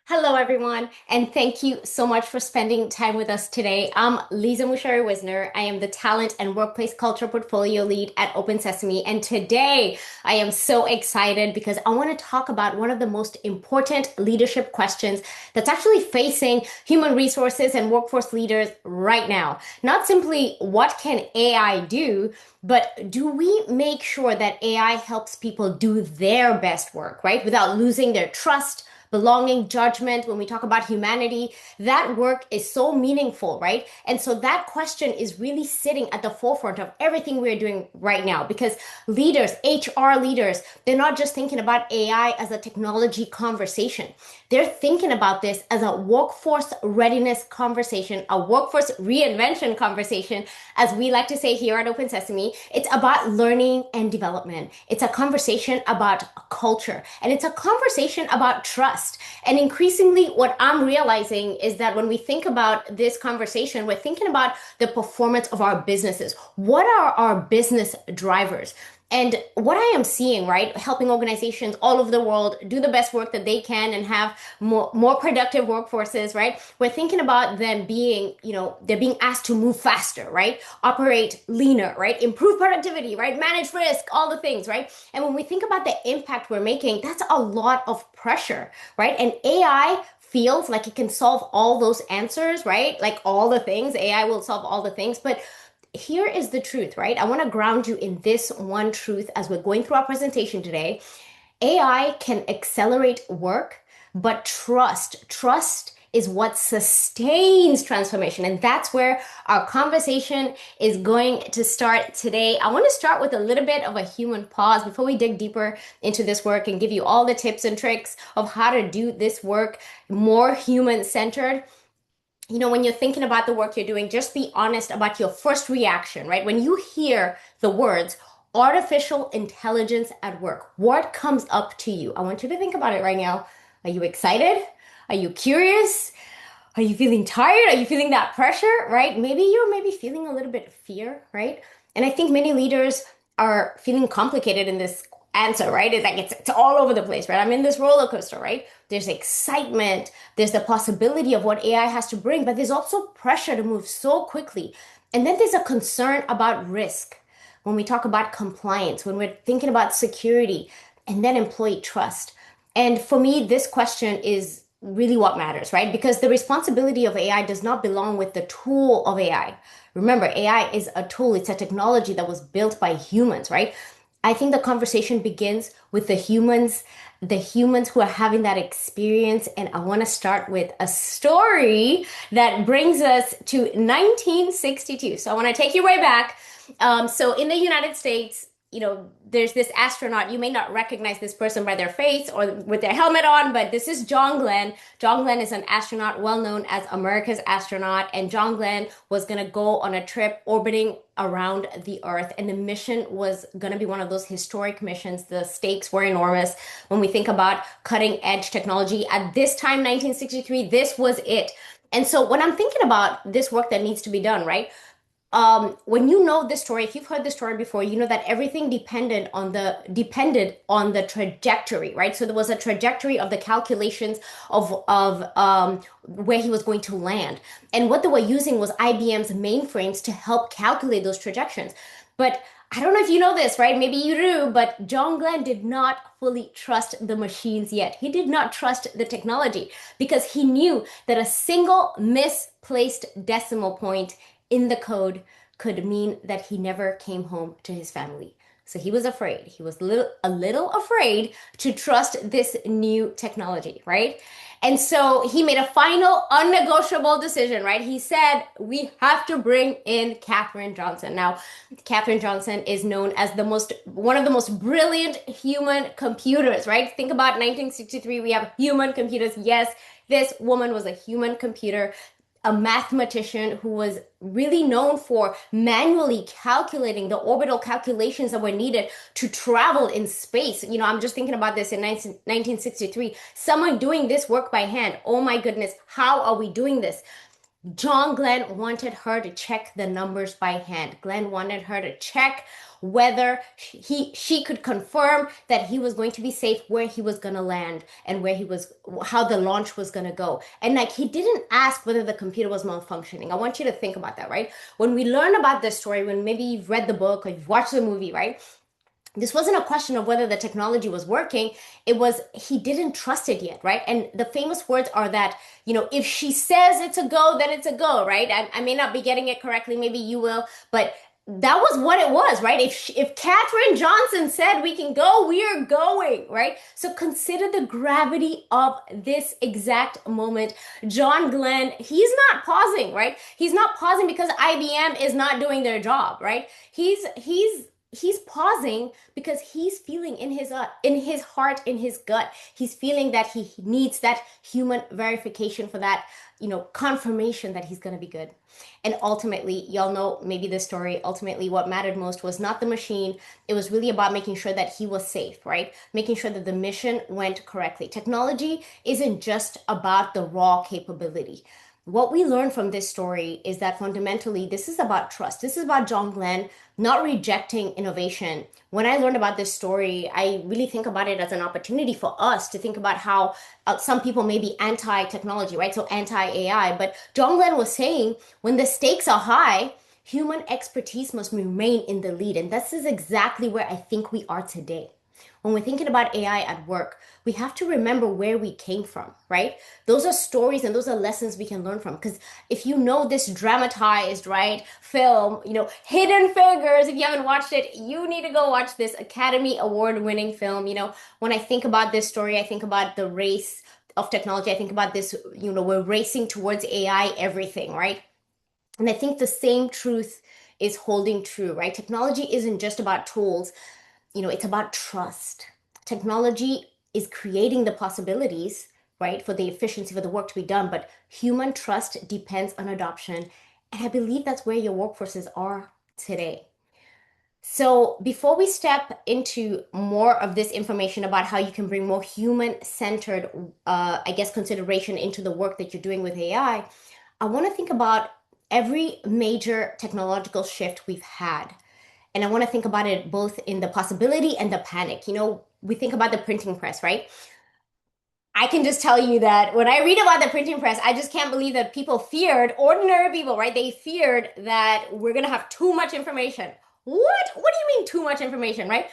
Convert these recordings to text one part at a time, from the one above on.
Hello, everyone, and thank you so much for spending time with us today. I'm Liza Mucheru Wisner. I am the Talent and Workplace Culture Portfolio Lead at OpenSesame, and today I am so excited because I want to talk about one of the most important leadership questions that's actually facing human resources and workforce leaders right now. Not simply what can AI do, but do we make sure that AI helps people do their best work, right? Without losing their trust, belonging, judgment, when we talk about humanity, that work is so meaningful, right? And so that question is really sitting at the forefront of everything we're doing right now because leaders, HR leaders, they're not just thinking about AI as a technology conversation. They're thinking about this as a workforce readiness conversation, a workforce reinvention conversation, as we like to say here at Open Sesame. It's about learning and development. It's a conversation about culture, and it's a conversation about trust. And increasingly, what I'm realizing is that when we think about this conversation, we're thinking about the performance of our businesses. What are our business drivers? And what I am seeing, right, helping organizations all over the world do the best work that they can and have more productive workforces, right? We're thinking about them being, they're being asked to move faster, right? Operate leaner, right? Improve productivity, right? Manage risk, all the things, right? And when we think about the impact we're making, that's a lot of pressure, right? And AI feels like it can solve all those answers, right? Like all the things, AI will solve all the things, but here is the truth, right? I want to ground you in this one truth as we're going through our presentation today. AI can accelerate work, but trust is what sustains transformation. And that's where our conversation is going to start today. I want to start with a little bit of a human pause before we dig deeper into this work and give you all the tips and tricks of how to do this work more human centered. When you're thinking about the work you're doing, just be honest about your first reaction, right? When you hear the words artificial intelligence at work, what comes up to you? I want you to think about it right now. Are you excited? Are you curious? Are you feeling tired? Are you feeling that pressure, right? Maybe you're feeling a little bit of fear, right? And I think many leaders are feeling complicated in this answer, right? It's like it's all over the place, right? I'm in this roller coaster, right? There's excitement, there's the possibility of what AI has to bring, but there's also pressure to move so quickly. And then there's a concern about risk when we talk about compliance, when we're thinking about security, and then employee trust. And for me, this question is really what matters, right? Because the responsibility of AI does not belong with the tool of AI. Remember, AI is a tool, it's a technology that was built by humans, right? I think the conversation begins with the humans who are having that experience. And I want to start with a story that brings us to 1962. So I want to take you way back. So in the United States, there's this astronaut. You may not recognize this person by their face or with their helmet on, but this is John Glenn. John Glenn is an astronaut well known as America's astronaut. And John Glenn was going to go on a trip orbiting around the Earth. And the mission was going to be one of those historic missions. The stakes were enormous. When we think about cutting edge technology at this time, 1963, this was it. And so when I'm thinking about this work that needs to be done, right? When you know this story, if you've heard this story before, you know that everything depended on the trajectory, right? So there was a trajectory of the calculations of where he was going to land, and what they were using was IBM's mainframes to help calculate those trajectories. But I don't know if you know this, right? Maybe you do, but John Glenn did not fully trust the machines yet. He did not trust the technology because he knew that a single misplaced decimal point in the code could mean that he never came home to his family. So he was afraid. He was a little afraid to trust this new technology, right? And so he made a final unnegotiable decision, right? He said, we have to bring in Katherine Johnson. Now, Katherine Johnson is known as one of the most brilliant human computers, right? Think about 1963, we have human computers. Yes, this woman was a human computer, a mathematician who was really known for manually calculating the orbital calculations that were needed to travel in space. I'm just thinking about this in 1963. Someone doing this work by hand. Oh my goodness, how are we doing this? John Glenn wanted her to check the numbers by hand. Glenn wanted her to check whether she could confirm that he was going to be safe, where he was going to land, and where he was, how the launch was going to go. And like, he didn't ask whether the computer was malfunctioning. I want you to think about that, right? When we learn about this story, when maybe you've read the book or you've watched the movie, right? This wasn't a question of whether the technology was working. It was, he didn't trust it yet, right? And the famous words are that, if she says it's a go, then it's a go, right? I may not be getting it correctly, maybe you will, but that was what it was, right? If Katherine Johnson said we can go, we are going, right? So consider the gravity of this exact moment. John Glenn, he's not pausing, right? He's not pausing because IBM is not doing their job, right? He's pausing because he's feeling in his heart, in his gut, he's feeling that he needs that human verification for that, confirmation that he's going to be good. And ultimately, y'all know maybe this story, ultimately what mattered most was not the machine. It was really about making sure that he was safe, right? Making sure that the mission went correctly. Technology isn't just about the raw capability. What we learn from this story is that fundamentally this is about trust. This is about John Glenn not rejecting innovation. When I learned about this story, I really think about it as an opportunity for us to think about how some people may be anti-technology, right? So anti-AI. But John Glenn was saying when the stakes are high, human expertise must remain in the lead. And this is exactly where I think we are today. When we're thinking about AI at work, we have to remember where we came from, right? Those are stories and those are lessons we can learn from. Because if you know this dramatized, right, film, Hidden Figures, if you haven't watched it, you need to go watch this Academy Award winning film. When I think about this story, I think about the race of technology. I think about this, we're racing towards AI everything, right? And I think the same truth is holding true, right? Technology isn't just about tools, it's about trust. Technology is creating the possibilities, right, for the efficiency for the work to be done, but human trust depends on adoption. And I believe that's where your workforces are today. So, before we step into more of this information about how you can bring more human centered, I guess, consideration into the work that you're doing with I want to think about every major technological shift we've had. And I want to think about it both in the possibility and the panic. We think about the printing press, right? I can just tell you that when I read about the printing press, I just can't believe that people feared, ordinary people, right? They feared that we're going to have too much information. What do you mean too much information, right?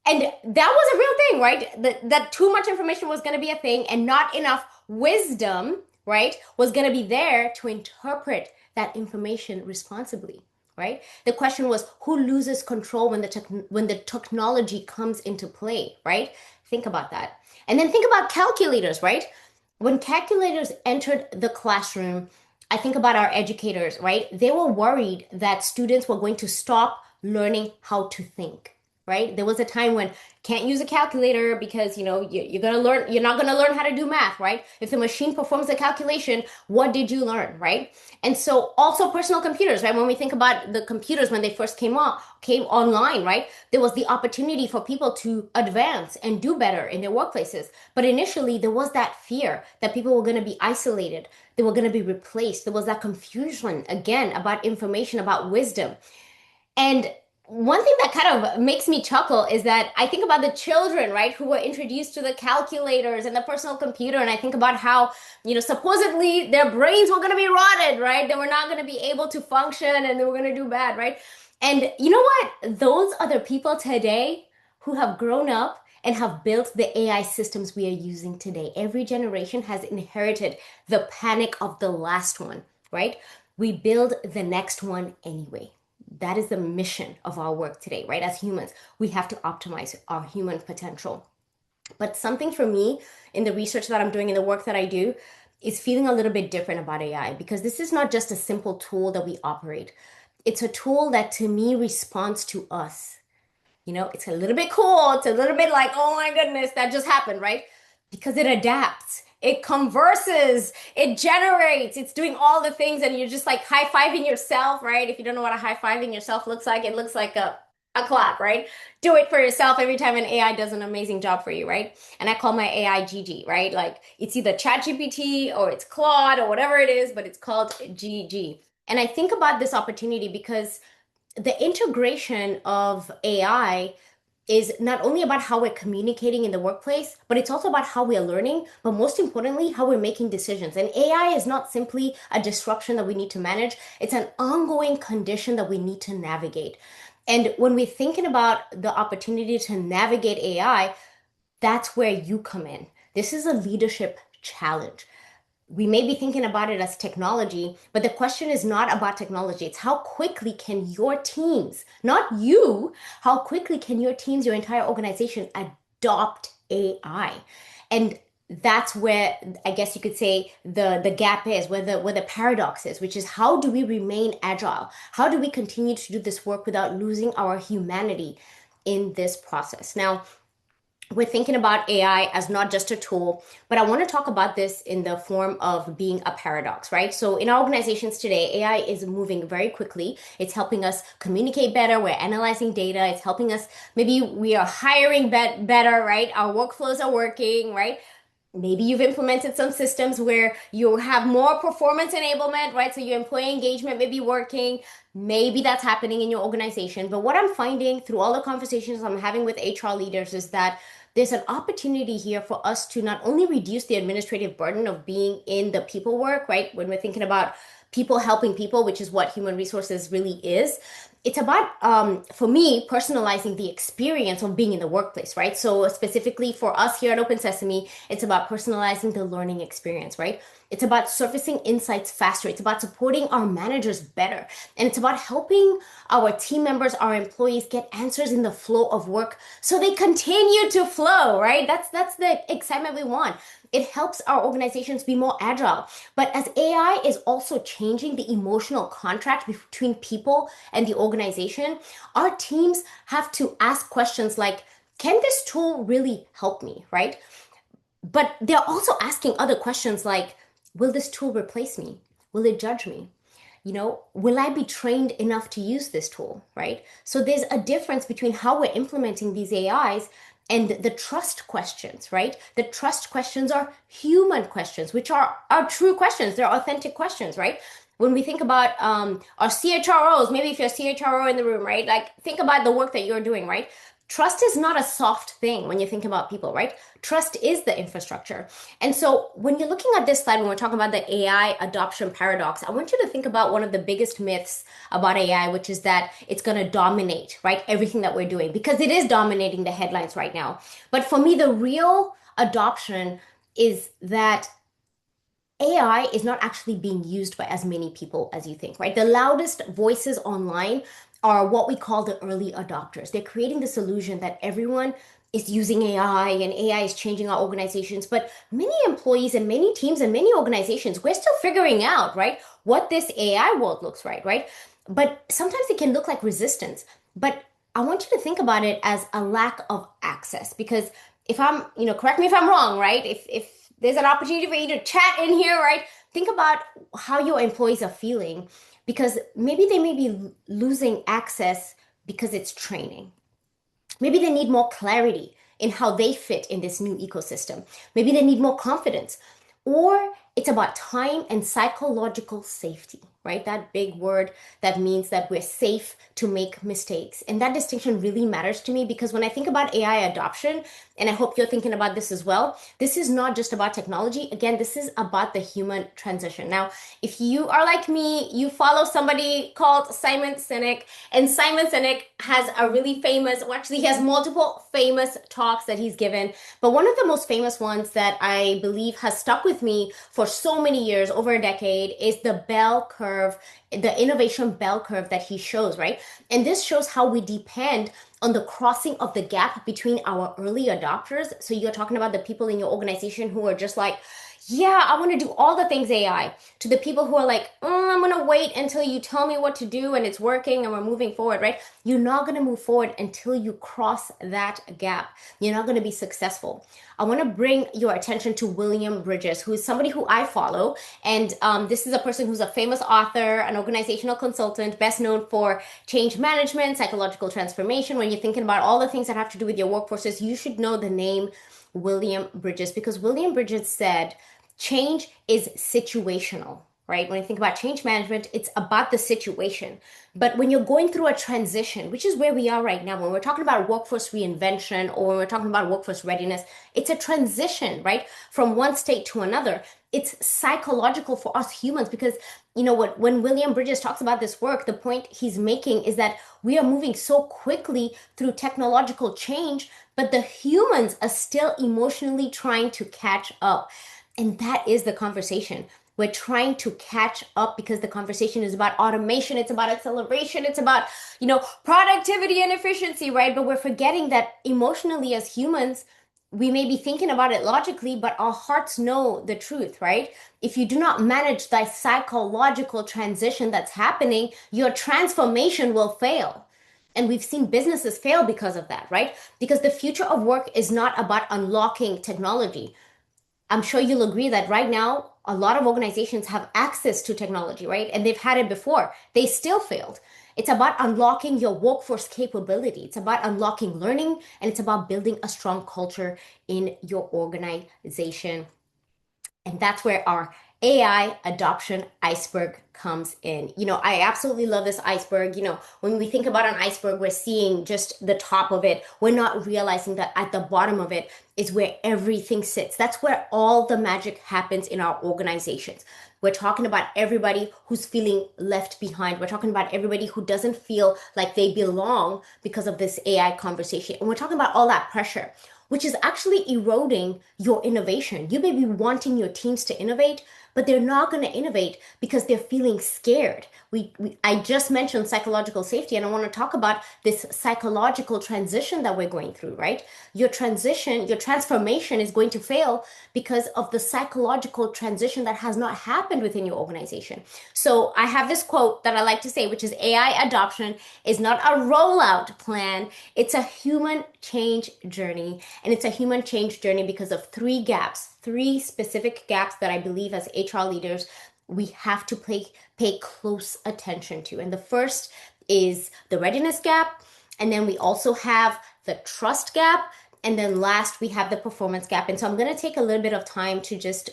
And that was a real thing, right? That too much information was going to be a thing and not enough wisdom, right, was going to be there to interpret that information responsibly, right? The question was who loses control when the technology comes into play, right? Think about that. And then think about calculators, right? When calculators entered the classroom, I think about our educators, right? They were worried that students were going to stop learning how to think, right? There was a time when can't use a calculator because you're not gonna learn how to do math, right? If the machine performs a calculation, what did you learn, right? And so also personal computers, right? When we think about the computers when they first came online, right? There was the opportunity for people to advance and do better in their workplaces. But initially there was that fear that people were going to be isolated, they were going to be replaced. There was that confusion again about information, about wisdom. And one thing that kind of makes me chuckle is that I think about the children, right, who were introduced to the calculators and the personal computer, and I think about how, supposedly their brains were going to be rotted, right? They were not going to be able to function and they were going to do bad, right? And you know what? Those are the people today who have grown up and have built the AI systems we are using today. Every generation has inherited the panic of the last one, right? We build the next one anyway. That is the mission of our work today, right? As humans, we have to optimize our human potential. But something for me in the research that I'm doing, in the work that I do, is feeling a little bit different about AI because this is not just a simple tool that we operate. It's a tool that to me responds to us. It's a little bit cool. It's a little bit like, oh my goodness, that just happened, right? Because it adapts, it converses, it generates, it's doing all the things, and you're just like high-fiving yourself, right? If you don't know what a high-fiving yourself looks like, it looks like a a clock, right? Do it for yourself every time an AI does an amazing job for you, right? And I call my AI GG, right? Like it's either ChatGPT or it's Claude or whatever it is, but it's called GG. And I think about this opportunity because the integration of AI is not only about how we're communicating in the workplace, but it's also about how we're learning, but most importantly, how we're making decisions. And AI is not simply a disruption that we need to manage, it's an ongoing condition that we need to navigate. And when we're thinking about the opportunity to navigate AI, that's where you come in. This is a leadership challenge. We may be thinking about it as technology, but the question is not about technology. It's how quickly can your teams, not you, how quickly can your teams, your entire organization adopt AI? And that's where I guess you could say the gap is, where the paradox is, which is how do we remain agile? How do we continue to do this work without losing our humanity in this process? Now, we're thinking about AI as not just a tool, but I want to talk about this in the form of being a paradox, right? So in our organizations today, AI is moving very quickly. It's helping us communicate better. We're analyzing data. It's helping us, maybe we are hiring better, right? Our workflows are working, right? Maybe you've implemented some systems where you have more performance enablement, right? So your employee engagement may be working. Maybe that's happening in your organization. But what I'm finding through all the conversations I'm having with HR leaders is that there's an opportunity here for us to not only reduce the administrative burden of being in the people work, right? When we're thinking about people helping people, which is what human resources really is, it's about for me personalizing the experience of being in the workplace, right? So specifically for us here at Open Sesame, it's about personalizing the learning experience, right? It's about surfacing insights faster. It's about supporting our managers better. And it's about helping our team members, our employees get answers in the flow of work so they continue to flow, right? That's the excitement we want. It helps our organizations be more agile. But as AI is also changing the emotional contract between people and the organization, our teams have to ask questions like, can this tool really help me, right? But they're also asking other questions like, will this tool replace me? Will it judge me? Will I be trained enough to use this tool, right? So there's a difference between how we're implementing these AIs and the trust questions, right? The trust questions are human questions, which are true questions. They're authentic questions, right? When we think about our CHROs, maybe if you're a CHRO in the room, right? Like think about the work that you're doing, right? Trust is not a soft thing when you think about people, right? Trust is the infrastructure. And so when you're looking at this slide, when we're talking about the AI adoption paradox, I want you to think about one of the biggest myths about AI, which is that it's going to dominate, right? Everything that we're doing, because it is dominating the headlines right now. But for me, the real adoption is that AI is not actually being used by as many people as you think, right? The loudest voices online are what we call the early adopters. They're creating this illusion that everyone is using AI and AI is changing our organizations. But many employees and many teams and many organizations, we're still figuring out, right, what this AI world looks like, right? But sometimes it can look like resistance. But I want you to think about it as a lack of access because if I'm, correct me if I'm wrong, right? If there's an opportunity for you to chat in here, right? Think about how your employees are feeling because maybe they may be losing access because it's training. Maybe they need more clarity in how they fit in this new ecosystem. Maybe they need more confidence. Or it's about time and psychological safety, right? That big word that means that we're safe to make mistakes. And that distinction really matters to me because when I think about AI adoption, and I hope you're thinking about this as well, this is not just about technology. Again, this is about the human transition. Now, if you are like me, you follow somebody called Simon Sinek, and Simon Sinek has a really famous, well, actually, he has multiple famous talks that he's given. But one of the most famous ones that I believe has stuck with me for so many years, over a decade, is the bell curve, the innovation bell curve that he shows, right? And this shows how we depend on the crossing of the gap between our early adopters. So you're talking about the people in your organization who are just like, Yeah, I want to do all the things AI. To the people who are like, I'm going to wait until you tell me what to do and it's working and we're moving forward, right? You're not going to move forward until you cross that gap. You're not going to be successful. I want to bring your attention to William Bridges, who is somebody who I follow. And this is a person who's a famous author, an organizational consultant, best known for change management, psychological transformation. When you're thinking about all the things that have to do with your workforces, you should know the name William Bridges, because William Bridges said change is situational, right? When you think about change management, it's about the situation. But when you're going through a transition, which is where we are right now, when we're talking about workforce reinvention or when we're talking about workforce readiness, it's a transition, right? From one state to another. It's psychological for us humans because you know what, when William Bridges talks about this work, the point he's making is that we are moving so quickly through technological change, but the humans are still emotionally trying to catch up. And that is the conversation. We're trying to catch up because the conversation is about automation, it's about acceleration, it's about, productivity and efficiency, right? But we're forgetting that emotionally as humans, we may be thinking about it logically, but our hearts know the truth, right? If you do not manage the psychological transition that's happening, your transformation will fail. And we've seen businesses fail because of that, right? Because the future of work is not about unlocking technology. I'm sure you'll agree that right now, a lot of organizations have access to technology, right? And they've had it before. They still failed. It's about unlocking your workforce capability. It's about unlocking learning, and it's about building a strong culture in your organization. And that's where our AI adoption iceberg comes in. I absolutely love this iceberg. When we think about an iceberg, we're seeing just the top of it. We're not realizing that at the bottom of it is where everything sits. That's where all the magic happens in our organizations. We're talking about everybody who's feeling left behind. We're talking about everybody who doesn't feel like they belong because of this AI conversation. And we're talking about all that pressure, which is actually eroding your innovation. You may be wanting your teams to innovate, but they're not going to innovate because they're feeling scared. I just mentioned psychological safety, and I want to talk about this psychological transition that we're going through, right? Your transition, your transformation is going to fail because of the psychological transition that has not happened within your organization. So I have this quote that I like to say, which is AI adoption is not a rollout plan. It's a human change journey. And it's a human change journey because of three specific gaps that I believe as HR leaders we have to pay close attention to. And the first is the readiness gap. And then we also have the trust gap. And then last, we have the performance gap. And so I'm going to take a little bit of time to just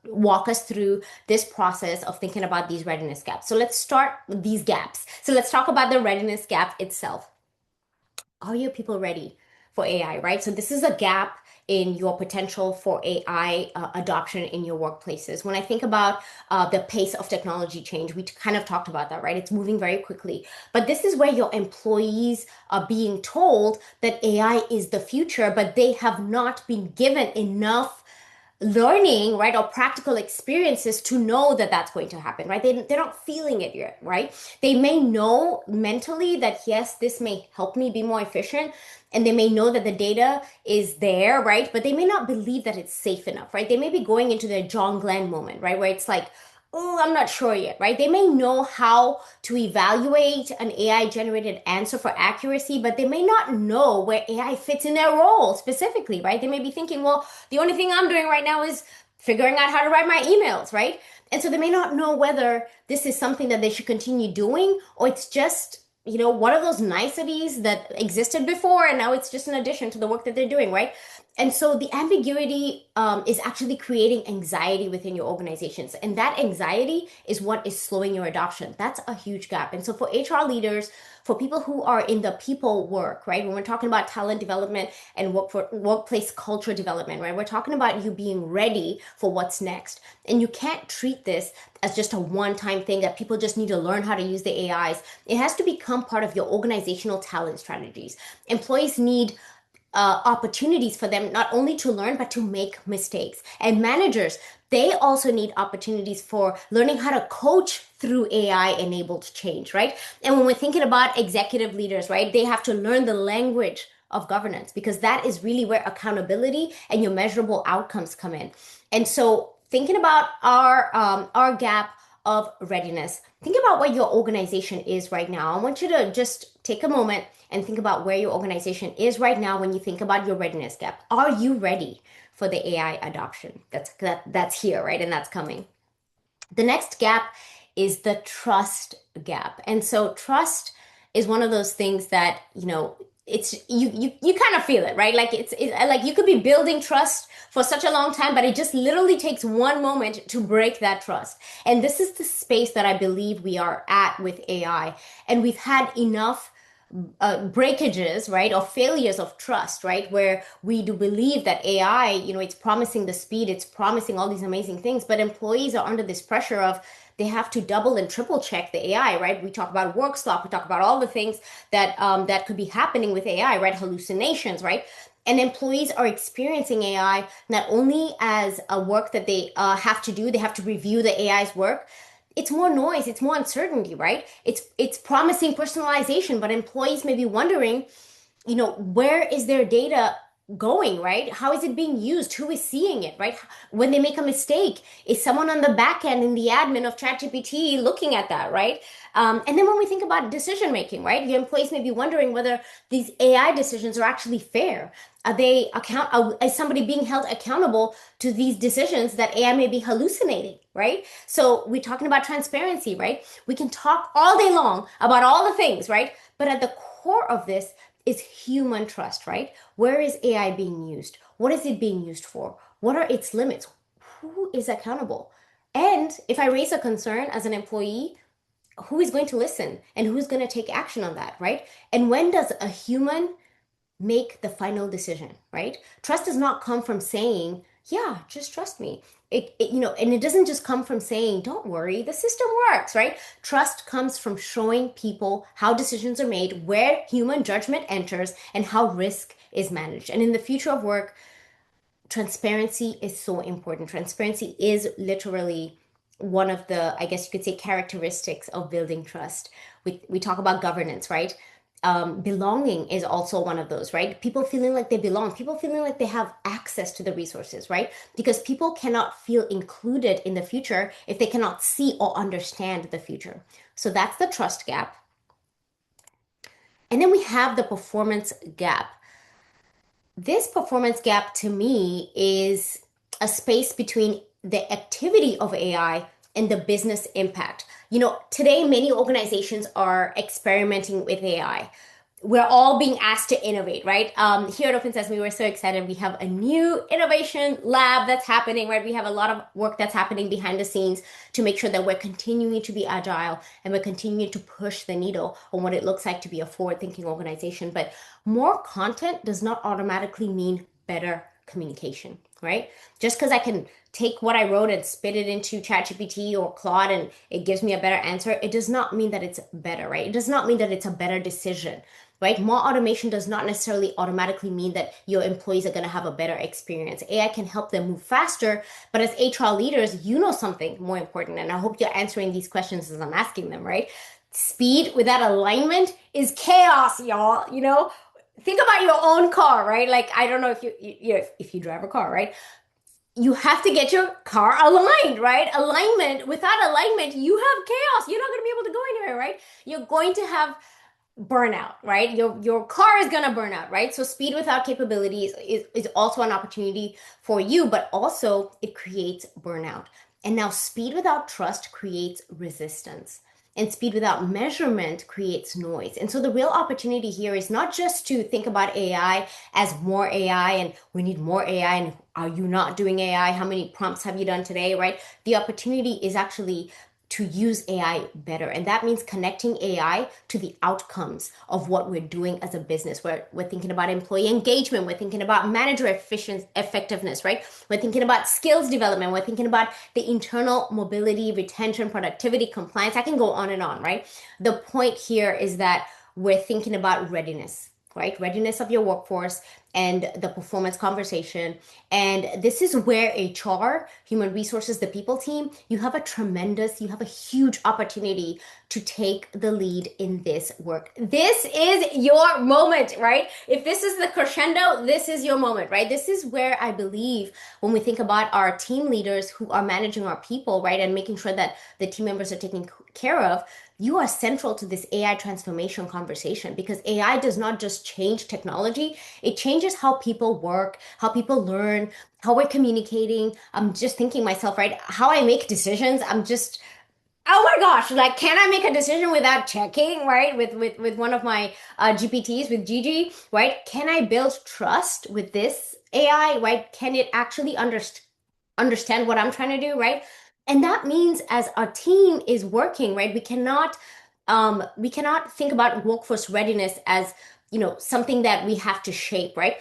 walk us through this process of thinking about these readiness gaps. So let's start with these gaps. So let's talk about the readiness gap itself. Are your people ready for AI, right? So this is a gap in your potential for AI adoption in your workplaces. When I think about the pace of technology change, we kind of talked about that, right? It's moving very quickly. But this is where your employees are being told that AI is the future, but they have not been given enough learning, right, or practical experiences to know that that's going to happen, right? They're not feeling it yet, right? They may know mentally that, yes, this may help me be more efficient. And they may know that the data is there, right? But they may not believe that it's safe enough, right? They may be going into their John Glenn moment, right? Where it's like, oh, I'm not sure yet, right? They may know how to evaluate an AI generated answer for accuracy, but they may not know where AI fits in their role specifically, right? They may be thinking, well, the only thing I'm doing right now is figuring out how to write my emails, right? And so they may not know whether this is something that they should continue doing or it's just one of those niceties that existed before and now it's just an addition to the work that they're doing, right? And so the ambiguity is actually creating anxiety within your organizations. And that anxiety is what is slowing your adoption. That's a huge gap. And so for HR leaders, for people who are in the people work, right? When we're talking about talent development and workplace culture development, right? We're talking about you being ready for what's next. And you can't treat this as just a one-time thing that people just need to learn how to use the AIs. It has to become part of your organizational talent strategies. Employees need opportunities for them not only to learn but to make mistakes. And managers, they also need opportunities for learning how to coach through AI enabled change, right? And when we're thinking about executive leaders, right, they have to learn the language of governance, because that is really where accountability and your measurable outcomes come in. And so thinking about our gap of readiness, think about where your organization is right now. I want you to just take a moment and think about where your organization is right now when you think about your readiness gap. Are you ready for the AI adoption that's here, right? And that's coming. The next gap is the trust gap. And so trust is one of those things that, it's you kind of feel it, right? Like it's like you could be building trust for such a long time, but it just literally takes one moment to break that trust. And this is the space that I believe we are at with AI. And we've had enough breakages, right, or failures of trust, right, where we do believe that AI, it's promising the speed, it's promising all these amazing things, but employees are under this pressure of they have to double and triple check the AI, right? We talk about work slop, we talk about all the things that could be happening with AI, right? Hallucinations, right? And employees are experiencing AI not only as a work that they have to do, they have to review the AI's work. It's more noise, it's more uncertainty, right? It's promising personalization, but employees may be wondering, where is their data going, right? How is it being used? Who is seeing it, right? When they make a mistake, is someone on the back end in the admin of ChatGPT looking at that, right? And then when we think about decision making, right? Your employees may be wondering whether these AI decisions are actually fair. Is somebody being held accountable to these decisions that AI may be hallucinating, right? So we're talking about transparency, right? We can talk all day long about all the things, right? But at the core of this is human trust, right? Where is AI being used? What is it being used for? What are its limits? Who is accountable? And if I raise a concern as an employee, who is going to listen and who's going to take action on that, right? And when does a human make the final decision, right? Trust does not come from saying, yeah, just trust me. And it doesn't just come from saying, don't worry, the system works, right? Trust comes from showing people how decisions are made, where human judgment enters, and how risk is managed. And in the future of work, transparency is so important. Transparency is literally one of the, I guess you could say, characteristics of building trust. We talk about governance, right? Belonging is also one of those, right? People feeling like they belong, people feeling like they have access to the resources, right? Because people cannot feel included in the future if they cannot see or understand the future. So that's the trust gap. And then we have the performance gap. This performance gap to me is a space between the activity of AI and the business impact. Today many organizations are experimenting with AI. We're all being asked to innovate, right? Here at OpenSesame, we're so excited. We have a new innovation lab that's happening, right? We have a lot of work that's happening behind the scenes to make sure that we're continuing to be agile and we're continuing to push the needle on what it looks like to be a forward-thinking organization. But more content does not automatically mean better communication, right? Just because I can take what I wrote and spit it into ChatGPT or Claude and it gives me a better answer, it does not mean that it's better, right? It does not mean that it's a better decision, right? More automation does not necessarily automatically mean that your employees are going to have a better experience. AI can help them move faster, but as HR leaders, you know something more important, and I hope you're answering these questions as I'm asking them, right? Speed without alignment is chaos, y'all. Think about your own car, right? Like, I don't know if you drive a car, right? You have to get your car aligned, right? Without alignment, you have chaos. You're not going to be able to go anywhere, right? You're going to have burnout, right? Your car is going to burn out, right? So speed without capabilities is also an opportunity for you, but also it creates burnout. And now speed without trust creates resistance. And speed without measurement creates noise. And so the real opportunity here is not just to think about AI as more AI and we need more AI and are you not doing AI? How many prompts have you done today, right? The opportunity is actually to use AI better. And that means connecting AI to the outcomes of what we're doing as a business. We're thinking about employee engagement. We're thinking about manager effectiveness, right? We're thinking about skills development. We're thinking about the internal mobility, retention, productivity, compliance. I can go on and on, right? The point here is that we're thinking about readiness, right? Readiness of your workforce. and the performance conversation. And this is where HR, human resources, the people team, you have a huge opportunity to take the lead in this work. This is your moment, right? If this is the crescendo, this is your moment, right? This is where I believe when we think about our team leaders who are managing our people, right, and making sure that the team members are taken care of, you are central to this AI transformation conversation because AI does not just change technology, it changes how people work, how people learn, how we're communicating. I'm just thinking myself, right? How I make decisions, oh my gosh, like can I make a decision without checking, right? With one of my GPTs, with Gigi, right? Can I build trust with this AI, right? Can it actually understand what I'm trying to do, right? And that means as our team is working, right, we cannot think about workforce readiness as, something that we have to shape, right?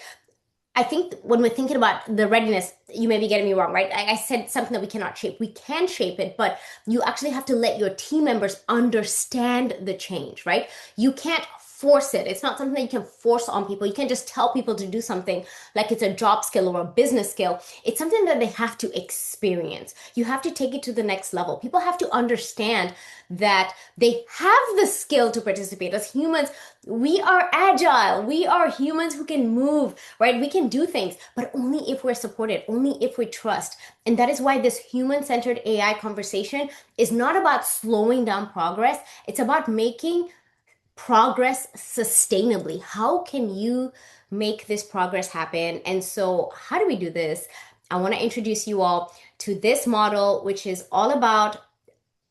I think when we're thinking about the readiness, you may be getting me wrong, right? I said something that we cannot shape. We can shape it, but you actually have to let your team members understand the change, right? You can't force it. It's not something that you can force on people. You can't just tell people to do something like it's a job skill or a business skill. It's something that they have to experience. You have to take it to the next level. People have to understand that they have the skill to participate. As humans, we are agile. We are humans who can move, right? We can do things, but only if we're supported, only if we trust. And that is why this human centered AI conversation is not about slowing down progress, it's about making progress sustainably. How can you make this progress happen? And so, how do we do this? I want to introduce you all to this model, which is all about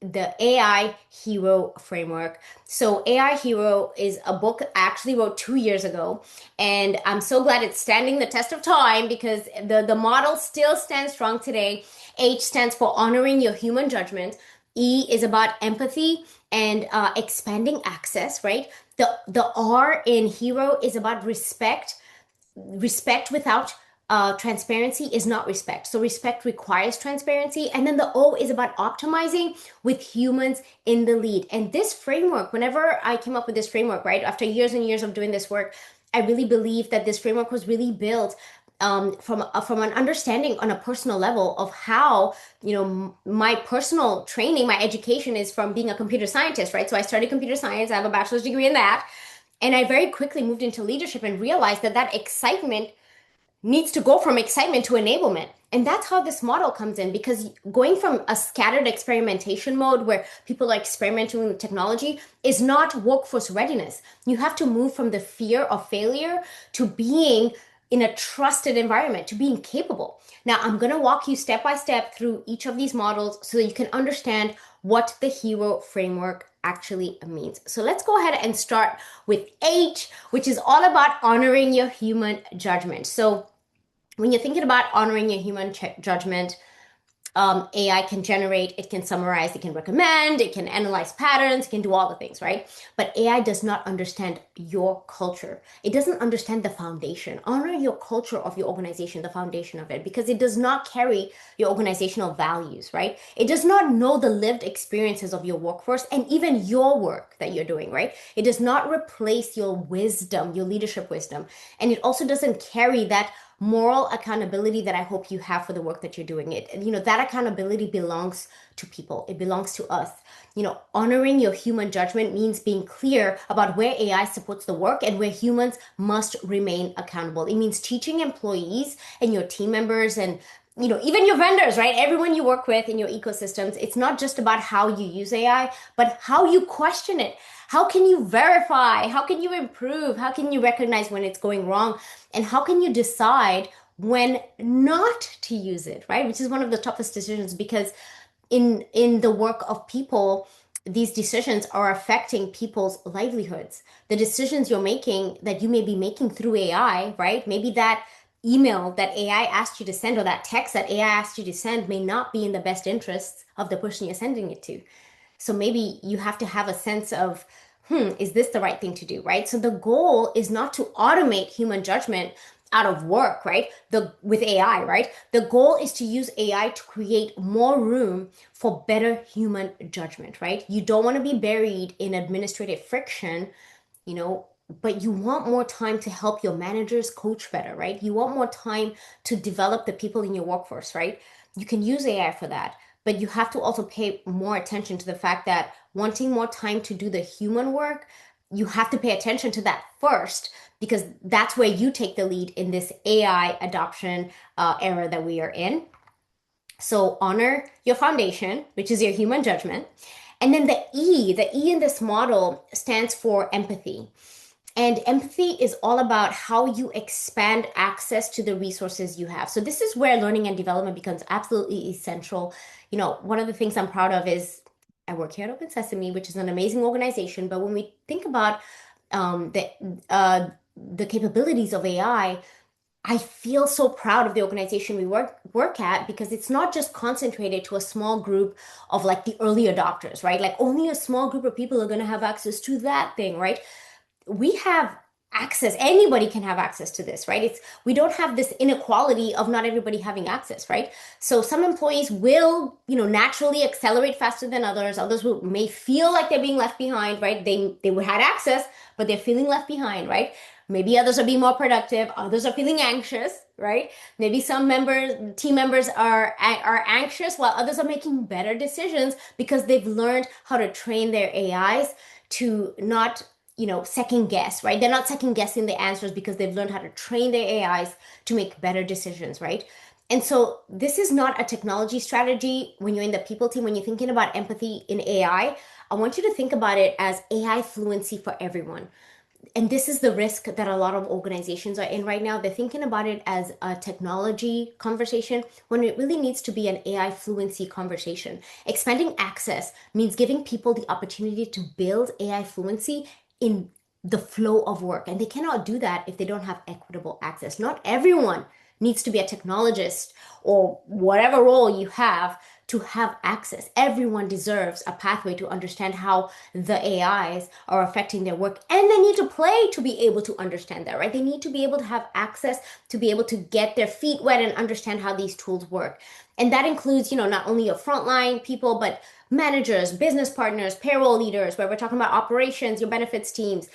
the AI Hero framework. So, AI Hero is a book I actually wrote 2 years ago, and I'm so glad it's standing the test of time because the model still stands strong today. H stands for honoring your human judgment. E is about empathy and expanding access, right? The R in Hero is about respect. Respect without transparency is not respect. So respect requires transparency. And then the O is about optimizing with humans in the lead. And this framework, whenever I came up with this framework, right, after years and years of doing this work, I really believe that this framework was really built from an understanding on a personal level of how my personal training, my education is from being a computer scientist, right? So I studied computer science. I have a bachelor's degree in that. And I very quickly moved into leadership and realized that that excitement needs to go from excitement to enablement. And that's how this model comes in because going from a scattered experimentation mode where people are experimenting with technology is not workforce readiness. You have to move from the fear of failure to being in a trusted environment, to being capable. Now, I'm going to walk you step by step through each of these models so that you can understand what the hero framework actually means. So let's go ahead and start with H, which is all about honoring your human judgment. So when you're thinking about honoring your human judgment, AI can generate, it can summarize, it can recommend, it can analyze patterns, it can do all the things, right? But AI does not understand your culture. It doesn't understand the foundation. Honor your culture of your organization, the foundation of it, because it does not carry your organizational values, right? It does not know the lived experiences of your workforce and even your work that you're doing, right? It does not replace your wisdom, your leadership wisdom. And it also doesn't carry that moral accountability that I hope you have for the work that you're doing. That accountability belongs to people. It belongs to us. Honoring your human judgment means being clear about where AI supports the work and where humans must remain accountable. It means teaching employees and your team members and even your vendors, right? Everyone you work with in your ecosystems, it's not just about how you use AI, but how you question it. How can you verify? How can you improve? How can you recognize when it's going wrong? And how can you decide when not to use it, right? Which is one of the toughest decisions because in the work of people, these decisions are affecting people's livelihoods. The decisions you're making that you may be making through AI, right? Maybe that email that AI asked you to send or that text that AI asked you to send may not be in the best interests of the person you're sending it to. So maybe you have to have a sense of, is this the right thing to do, right? So the goal is not to automate human judgment out of work, right? With AI, right? The goal is to use AI to create more room for better human judgment, right? You don't want to be buried in administrative friction, you know, but you want more time to help your managers coach better, right? You want more time to develop the people in your workforce, right? You can use AI for that, but you have to also pay more attention to the fact that wanting more time to do the human work, you have to pay attention to that first because that's where you take the lead in this AI adoption era that we are in. So honor your foundation, which is your human judgment. And then the E in this model stands for empathy. And empathy is all about how you expand access to the resources you have. So this is where learning and development becomes absolutely essential. One of the things I'm proud of is I work here at OpenSesame, which is an amazing organization. But when we think about um, the the capabilities of AI, I feel so proud of the organization we work at because it's not just concentrated to a small group of like the early adopters, right? Like only a small group of people are going to have access to that thing, right? We have access. Anybody can have access to this, right? We don't have this inequality of not everybody having access, right? So some employees will, naturally accelerate faster than others. Others may feel like they're being left behind, right? They would had access, but they're feeling left behind, right? Maybe others are being more productive. Others are feeling anxious, right? Maybe team members are anxious while others are making better decisions because they've learned how to train their AIs to not second guess, right? They're not second guessing the answers because they've learned how to train their AIs to make better decisions, right? And so this is not a technology strategy when you're in the people team, when you're thinking about empathy in I want you to think about it as AI fluency for everyone. And this is the risk that a lot of organizations are in right now. They're thinking about it as a technology conversation when it really needs to be an AI fluency conversation. Expanding access means giving people the opportunity to build AI fluency in the flow of work. And they cannot do that if they don't have equitable access. Not everyone needs to be a technologist or whatever role you have to have access. Everyone deserves a pathway to understand how the AIs are affecting their work. And they need to play to be able to understand that, right? They need to be able to have access to be able to get their feet wet and understand how these tools work. And that includes, not only your frontline people, but managers, business partners, payroll leaders, where we're talking about operations, your benefits teams.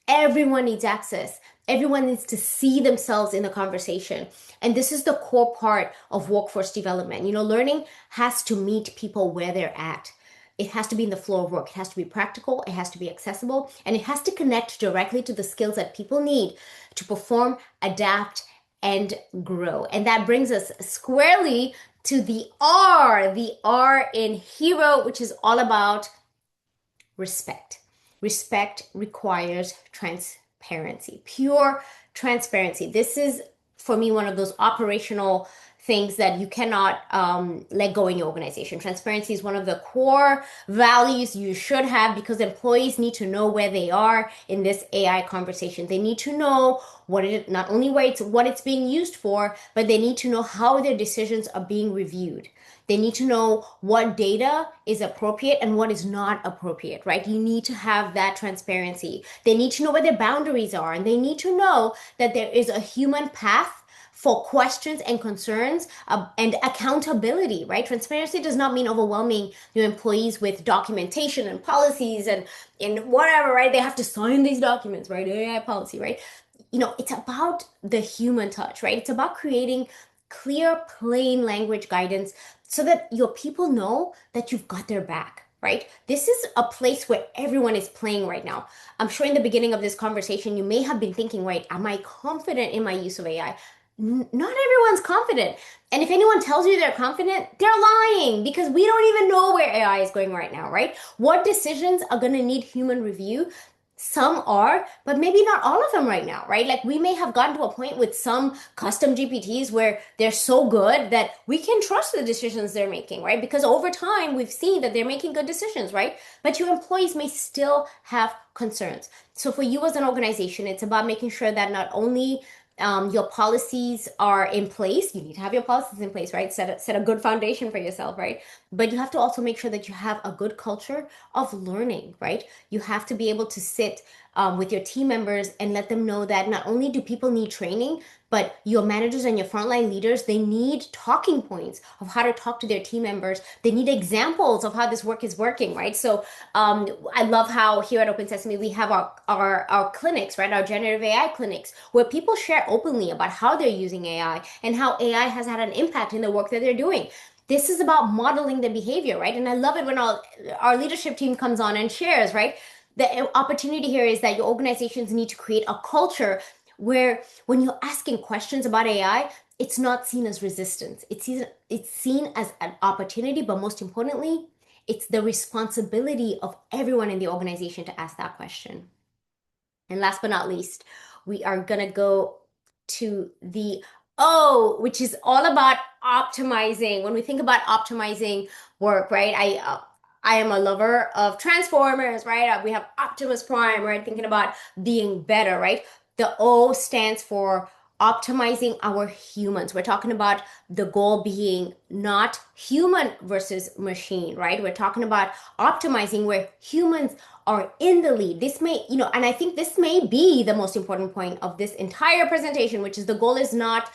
Everyone needs access. Everyone needs to see themselves in the conversation. And this is the core part of workforce development. Learning has to meet people where they're at. It has to be in the flow of work. It has to be practical. It has to be accessible. And it has to connect directly to the skills that people need to perform, adapt, and grow. And that brings us squarely to the R in hero, which is all about respect. Respect requires transparency, pure transparency. This is, for me, one of those operational things that you cannot let go in your organization. Transparency is one of the core values you should have because employees need to know where they are in this AI conversation. They need to know not only what it's being used for, but they need to know how their decisions are being reviewed. They need to know what data is appropriate and what is not appropriate, right? You need to have that transparency. They need to know where their boundaries are, and they need to know that there is a human path for questions and concerns and accountability, right? Transparency does not mean overwhelming your employees with documentation and policies and whatever, right? They have to sign these documents, right? AI policy, right? It's about the human touch, right? It's about creating clear, plain language guidance so that your people know that you've got their back, right? This is a place where everyone is playing right now. I'm sure in the beginning of this conversation, you may have been thinking, right, am I confident in my use of AI? Not everyone's confident. And if anyone tells you they're confident, they're lying because we don't even know where AI is going right now, right? What decisions are going to need human review? Some are, but maybe not all of them right now, right? Like we may have gotten to a point with some custom GPTs where they're so good that we can trust the decisions they're making, right? Because over time we've seen that they're making good decisions, right? But your employees may still have concerns. So for you as an organization, it's about making sure that not only your policies are in place. You need to have your policies in place, right? Set a good foundation for yourself, right? But you have to also make sure that you have a good culture of learning, right? You have to be able to sit with your team members and let them know that not only do people need training, But your managers and your frontline leaders, they need talking points of how to talk to their team members. They need examples of how this work is working, right? So I love how here at Open Sesame we have our clinics, right? Our generative AI clinics, where people share openly about how they're using AI and how AI has had an impact in the work that they're doing. This is about modeling the behavior, right? And I love it when our leadership team comes on and shares, right? The opportunity here is that your organizations need to create a culture where when you're asking questions about AI, it's not seen as resistance. It's seen as an opportunity, but most importantly, it's the responsibility of everyone in the organization to ask that question. And last but not least, we are gonna go to the O, which is all about optimizing. When we think about optimizing work, right? I am a lover of Transformers, right? We have Optimus Prime, right? Thinking about being better, right? The O stands for optimizing our humans. We're talking about the goal being not human versus machine, right? We're talking about optimizing where humans are in the lead. This may, and I think this may be the most important point of this entire presentation, which is the goal is not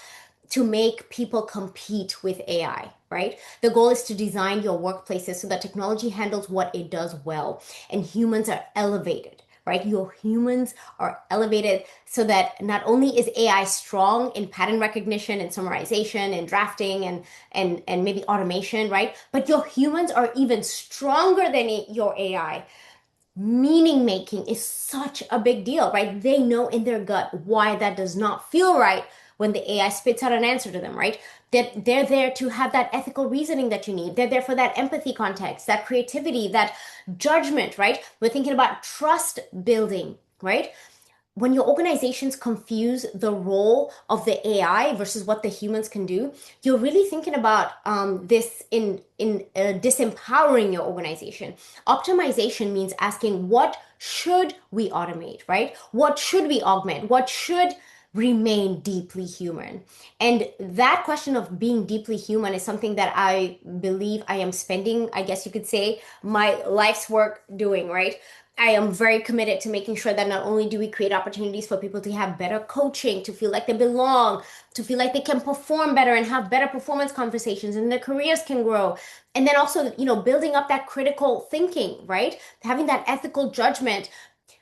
to make people compete with AI, right? The goal is to design your workplaces so that technology handles what it does well and humans are elevated, right? Your humans are elevated so that not only is AI strong in pattern recognition and summarization and drafting and maybe automation, right? But your humans are even stronger than your AI. Meaning making is such a big deal, right? They know in their gut why that does not feel right when the AI spits out an answer to them, right? That they're there to have that ethical reasoning that you need. They're there for that empathy context, that creativity, that judgment, right? We're thinking about trust building, right? When your organizations confuse the role of the AI versus what the humans can do, you're really thinking about this in disempowering your organization. Optimization means asking what should we automate, right? What should we augment? What should remain deeply human? And that question of being deeply human is something that I believe I am spending, I guess you could say, my life's work doing, right? I am very committed to making sure that not only do we create opportunities for people to have better coaching, to feel like they belong, to feel like they can perform better and have better performance conversations and their careers can grow. And then also, building up that critical thinking, right? Having that ethical judgment,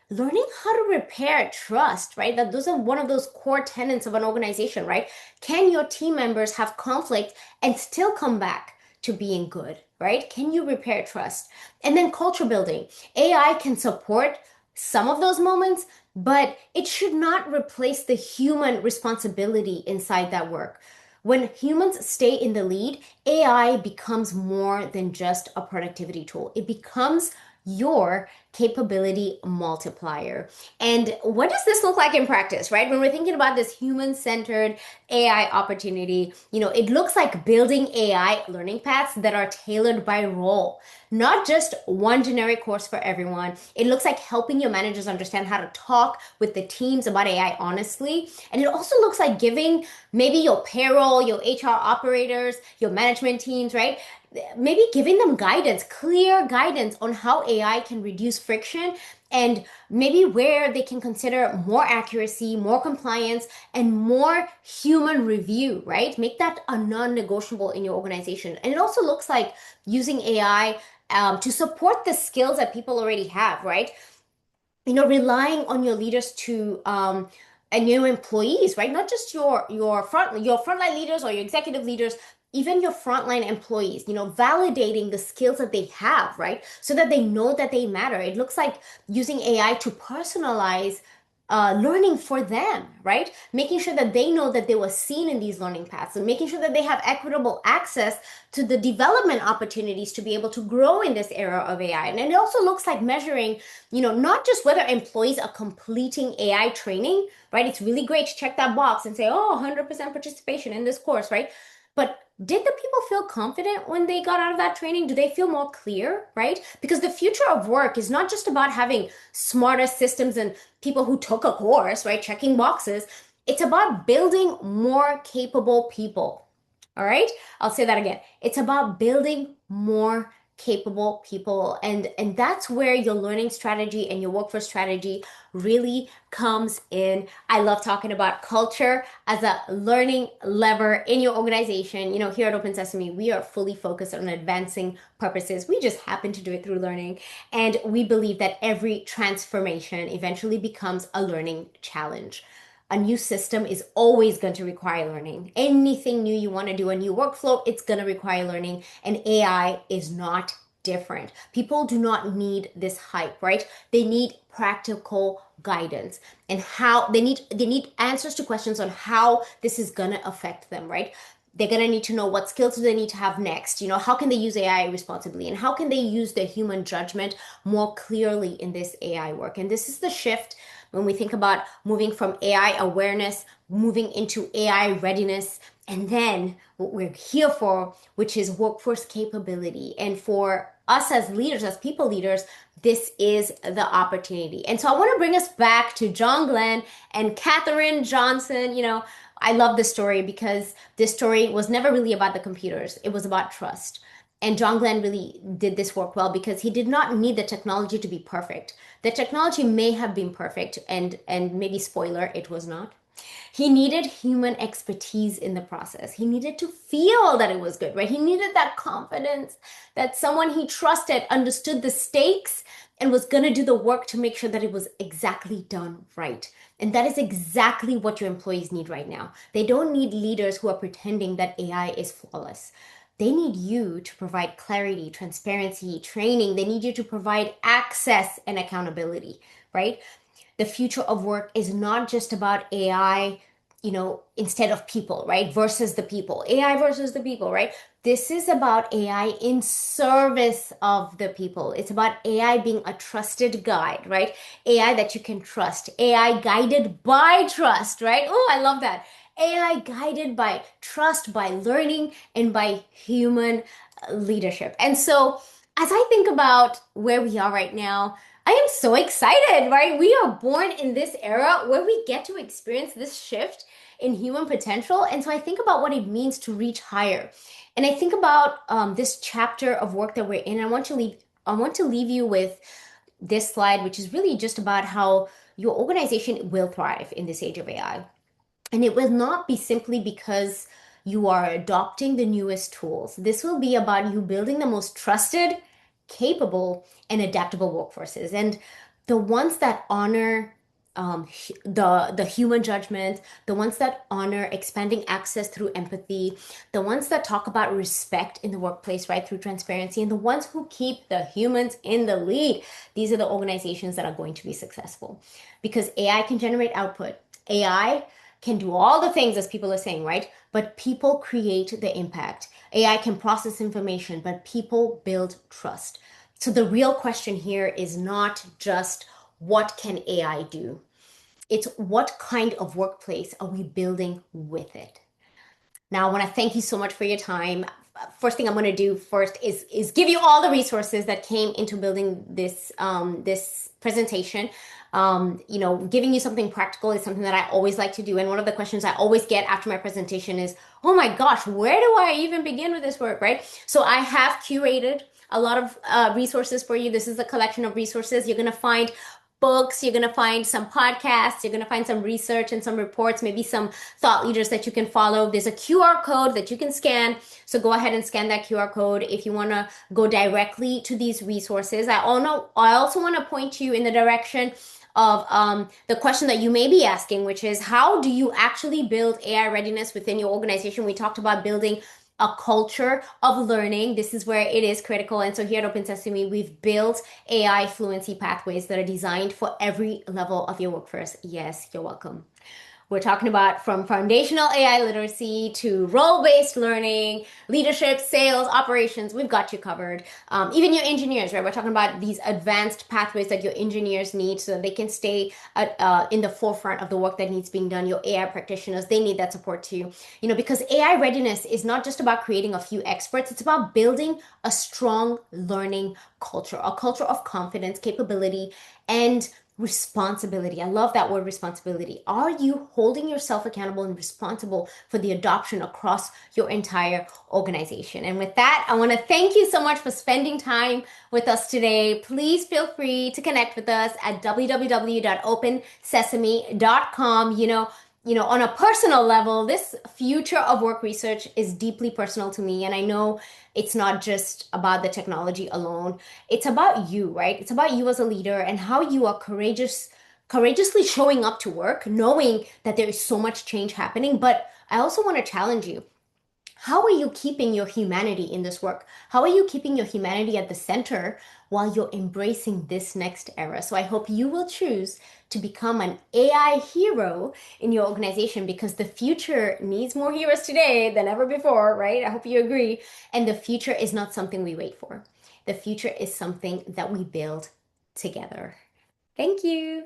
learning how to repair trust, right? That those are one of those core tenets of an organization, right? Can your team members have conflict and still come back to being good, right? Can you repair trust? And then culture building. AI can support some of those moments, but it should not replace the human responsibility inside that work. When humans stay in the lead, AI becomes more than just a productivity tool. It becomes your capability multiplier. And what does this look like in practice, right? When we're thinking about this human-centered AI opportunity, it looks like building AI learning paths that are tailored by role, not just one generic course for everyone. It looks like helping your managers understand how to talk with the teams about AI honestly. And it also looks like giving maybe your payroll, your HR operators, your management teams, right? Maybe giving them guidance, clear guidance on how AI can reduce friction and maybe where they can consider more accuracy, more compliance, and more human review, right? Make that a non-negotiable in your organization. And it also looks like using AI to support the skills that people already have, right? Relying on your leaders to and your employees, right? Not just your frontline leaders or your executive leaders, even your frontline employees, validating the skills that they have, right? So that they know that they matter. It looks like using AI to personalize learning for them, right? Making sure that they know that they were seen in these learning paths and making sure that they have equitable access to the development opportunities to be able to grow in this era of AI. And it also looks like measuring, not just whether employees are completing AI training, right? It's really great to check that box and say, oh, 100% participation in this course, right? But did the people feel confident when they got out of that training? Do they feel more clear, right? Because the future of work is not just about having smarter systems and people who took a course, right? Checking boxes. It's about building more capable people. All right? I'll say that again. It's about building more capable people. And that's where your learning strategy and your workforce strategy really comes in. I love talking about culture as a learning lever in your organization. Here at Open Sesame, we are fully focused on advancing purposes. We just happen to do it through learning. And we believe that every transformation eventually becomes a learning challenge. A new system is always going to require learning. Anything new you want to do, a new workflow, it's going to require learning. And AI is not different. People do not need this hype, right? They need practical guidance and how they need answers to questions on how this is going to affect them, right? They're going to need to know what skills do they need to have next. How can they use AI responsibly, and how can they use their human judgment more clearly in this AI work. And this is the shift when we think about moving from AI awareness, moving into AI readiness, and then what we're here for, which is workforce capability. And for us as leaders, as people leaders, this is the opportunity. And so I want to bring us back to John Glenn and Katherine Johnson. I love this story because this story was never really about the computers. It was about trust. And John Glenn really did this work well because he did not need the technology to be perfect. The technology may have been perfect, and maybe spoiler, it was not. He needed human expertise in the process. He needed to feel that it was good, right? He needed that confidence that someone he trusted understood the stakes and was going to do the work to make sure that it was exactly done right. And that is exactly what your employees need right now. They don't need leaders who are pretending that AI is flawless. They need you to provide clarity, transparency, training. They need you to provide access and accountability, right? The future of work is not just about AI, instead of people, right? Versus the people, AI versus the people, right? This is about AI in service of the people. It's about AI being a trusted guide, right? AI that you can trust, AI guided by trust, right? Oh, I love that. AI guided by trust, by learning, and by human leadership. And so, as I think about where we are right now, I am so excited, right? We are born in this era where we get to experience this shift in human potential. And so I think about what it means to reach higher. And I think about this chapter of work that we're in. I want to leave you with this slide, which is really just about how your organization will thrive in this age of AI. And it will not be simply because you are adopting the newest tools. This will be about you building the most trusted, capable, and adaptable workforces. And the ones that honor the human judgment, the ones that honor expanding access through empathy, the ones that talk about respect in the workplace, right, through transparency, and the ones who keep the humans in the lead. These are the organizations that are going to be successful because AI can generate output. AI can do all the things as people are saying, right? But people create the impact. AI can process information, but people build trust. So the real question here is not just what can AI do? It's what kind of workplace are we building with it? Now, I want to thank you so much for your time. First thing I'm going to do first is give you all the resources that came into building this presentation. Giving you something practical is something that I always like to do. And one of the questions I always get after my presentation is, "Oh my gosh, where do I even begin with this work?" Right? So I have curated a lot of resources for you. This is a collection of resources. You're going to find books, you're going to find some podcasts, you're going to find some research and some reports, maybe some thought leaders that you can follow. There's a QR code that you can scan. So go ahead and scan that QR code if you want to go directly to these resources. I also want to point you in the direction of the question that you may be asking, which is how do you actually build AI readiness within your organization? We talked about building a culture of learning. This is where it is critical. And so here at Open Sesame, we've built AI fluency pathways that are designed for every level of your workforce. Yes, you're welcome. We're talking about from foundational AI literacy to role-based learning, leadership, sales, operations. We've got you covered. Even your engineers, right? We're talking about these advanced pathways that your engineers need so that they can stay in the forefront of the work that needs being done. Your AI practitioners, they need that support too. Because AI readiness is not just about creating a few experts. It's about building a strong learning culture, a culture of confidence, capability, and responsibility. I love that word responsibility. Are you holding yourself accountable and responsible for the adoption across your entire organization? And with that, I want to thank you so much for spending time with us today. Please feel free to connect with us at www.opensesame.com. On a personal level, this future of work research is deeply personal to me. And I know it's not just about the technology alone. It's about you, right? It's about you as a leader and how you are courageously showing up to work, knowing that there is so much change happening. But I also want to challenge you. How are you keeping your humanity in this work? How are you keeping your humanity at the center while you're embracing this next era? So I hope you will choose to become an AI hero in your organization because the future needs more heroes today than ever before, right? I hope you agree. And the future is not something we wait for. The future is something that we build together. Thank you.